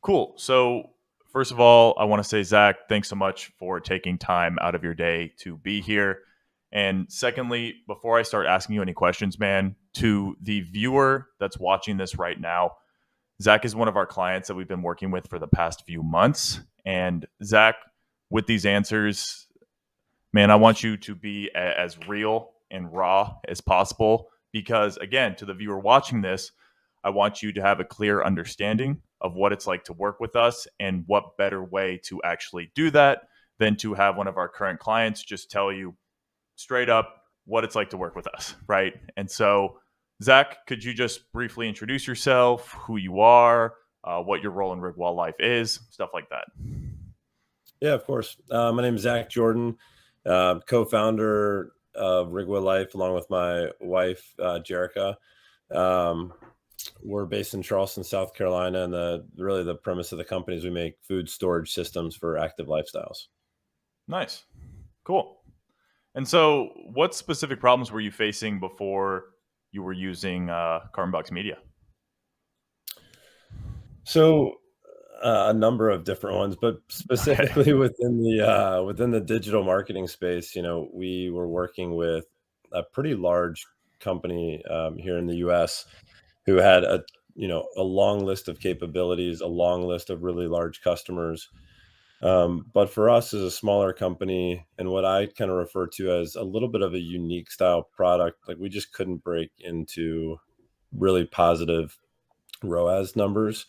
Cool. So, first of all, I want to say, Zach, thanks so much for taking time out of your day to be here. And secondly, before I start asking you any questions, man, to the viewer that's watching this right now, Zach is one of our clients that we've been working with for the past few months. And Zach, with these answers, man, I want you to be as real and raw as possible because, again, to the viewer watching this, I want you to have a clear understanding of what it's like to work with us and what better way to actually do that than to have one of our current clients just tell you straight up what it's like to work with us, right? And so, Zach, could you just briefly introduce yourself, who you are, what your role in Rigwa Life is, stuff like that? Yeah, of course. My name is Zac Jordan, co-founder of Rigwa Life, along with my wife, Jerica. Um, we're based in Charleston, South Carolina, and the premise of the company is we make food storage systems for active lifestyles. Nice. Cool. And so, what specific problems were you facing before you were using Carbon Box Media? So, a number of different ones, but Okay. specifically within the digital marketing space, we were working with a pretty large company here in the U.S. who had a long list of capabilities, a long list of really large customers. But for us as a smaller company, and what I kind of refer to as a little bit of a unique style product, like we just couldn't break into really positive ROAS numbers.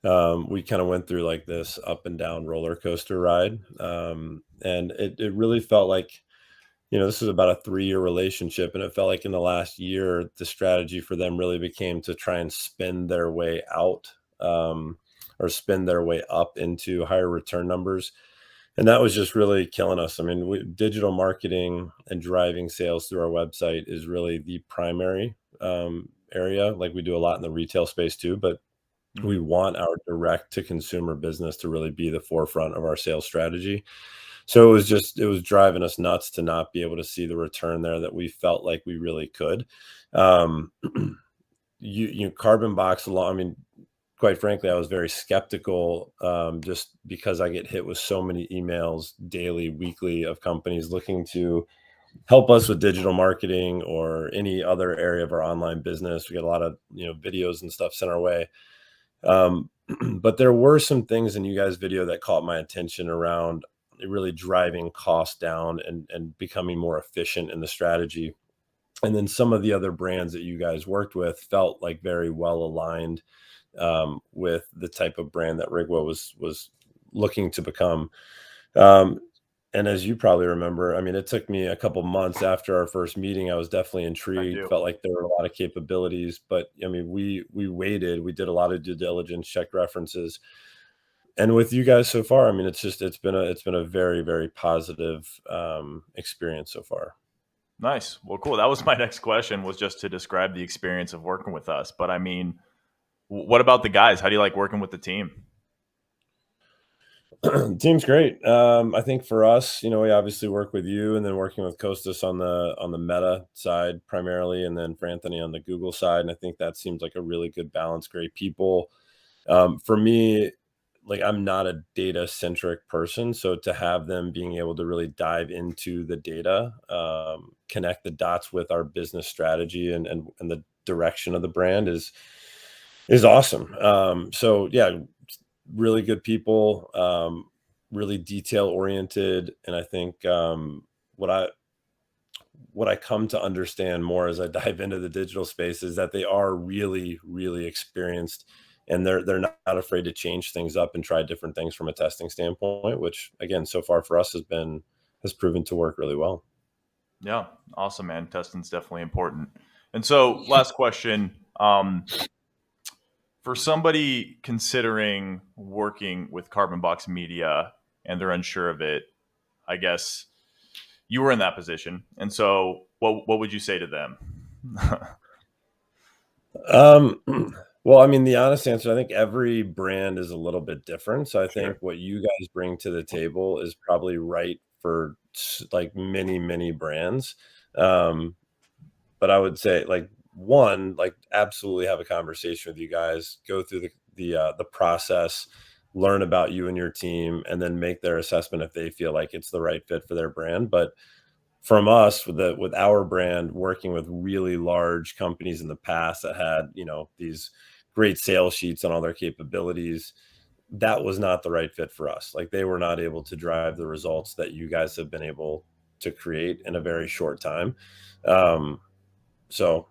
We kind of went through like this up and down roller coaster ride. And it really felt like, this was about a 3-year relationship. And it felt like in the last year, the strategy for them really became to try and spin their way out, or spin their way up into higher return numbers. And that was just really killing us. I mean, digital marketing and driving sales through our website is really the primary area. Like we do a lot in the retail space too, but we Mhm. want our direct to consumer business to really be the forefront of our sales strategy. So it was driving us nuts to not be able to see the return there that we felt like we really could. Um, Carbon box along. I mean, quite frankly, I was very skeptical, just because I get hit with so many emails daily, weekly of companies looking to help us with digital marketing or any other area of our online business. We get a lot of videos and stuff sent our way. Um, but there were some things in you guys' video that caught my attention around really driving costs down and becoming more efficient in the strategy. And then some of the other brands that you guys worked with felt like very well aligned with the type of brand that Rigwa was looking to become. Um, and as you probably remember, I mean, it took me a couple months after our first meeting. I was definitely I intrigued, do. felt like there were a lot of capabilities, but I mean, we waited, we did a lot of due diligence, checked references. And with you guys so far, I mean, it's been a very, very positive experience so far. Nice. Well, cool. That was my next question was just to describe the experience of working with us. But I mean, what about the guys? How do you like working with the team? Team's great. I think for us, we obviously work with you, and then working with Costas on the Meta side primarily, and then for Anthony on the Google side. And I think that seems like a really good balance. Great people. For me, like I'm not a data centric person, so to have them being able to really dive into the data, connect the dots with our business strategy and the direction of the brand is awesome. So yeah, really good people, really detail oriented, and I think what I what I come to understand more as I dive into the digital space is that they are really, really experienced, and they're not afraid to change things up and try different things from a testing standpoint, which again, so far for us has proven to work really well. Yeah. Awesome, man. Testing's definitely important. And so, last question. For somebody considering working with Carbon Box Media and they're unsure of it, I guess you were in that position. And so, what would you say to them? Um, well, I mean, the honest answer, I think every brand is a little bit different. So I think Sure. what you guys bring to the table is probably right for like many, many brands. Um, but I would say like one, like absolutely have a conversation with you guys, go through the process, learn about you and your team, and then make their assessment if they feel like it's the right fit for their brand. But from us, with our brand, working with really large companies in the past that had, these great sales sheets on all their capabilities, that was not the right fit for us. Like, they were not able to drive the results that you guys have been able to create in a very short time. So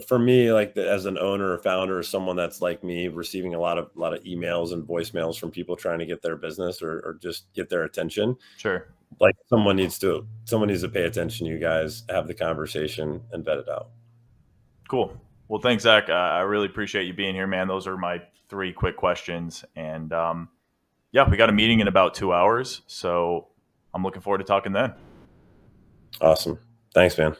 for me, like, as an owner or founder or someone that's like me, receiving a lot of emails and voicemails from people trying to get their business, or just get their attention, Sure. like, someone needs to pay attention. You guys have the conversation and vet it out. Cool. Well, thanks, Zach. I really appreciate you being here, man. Those are my three quick questions. And yeah, we got a meeting in about 2 hours. So I'm looking forward to talking then. Awesome. Thanks, man.